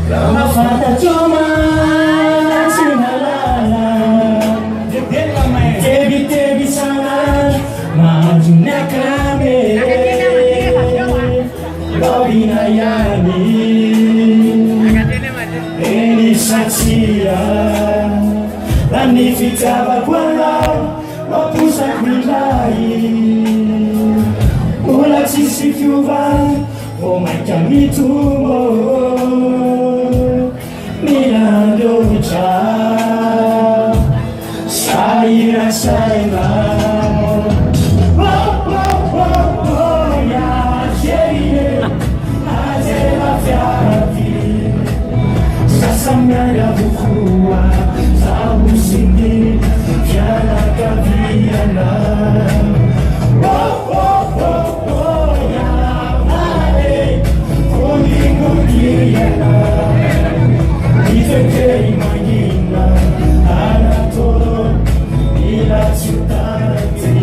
Mafata choma sinalala tebi sana majunakame Lobinayani Eni satsia Nanifitaba kwala Wapusa kwilai Ula sisikyuva Omaika mitumbo Milandocha Saira saira Samaya bukua Sabu sini Kiana kaviana Ya mare Kuningu kiyana Iteke imagina Anatoro Ila ciudati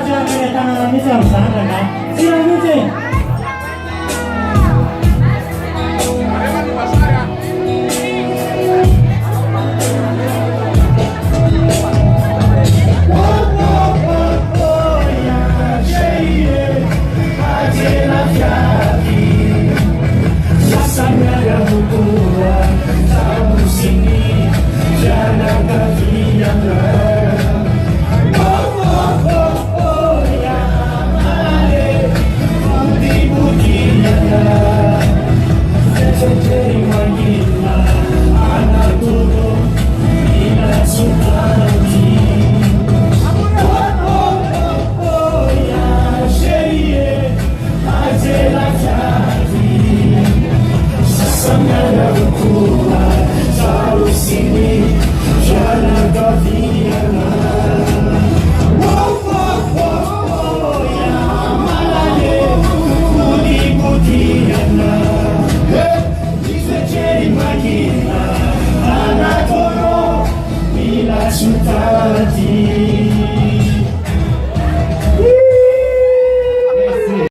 Jangan tangan ini sama-sama kan? Silakan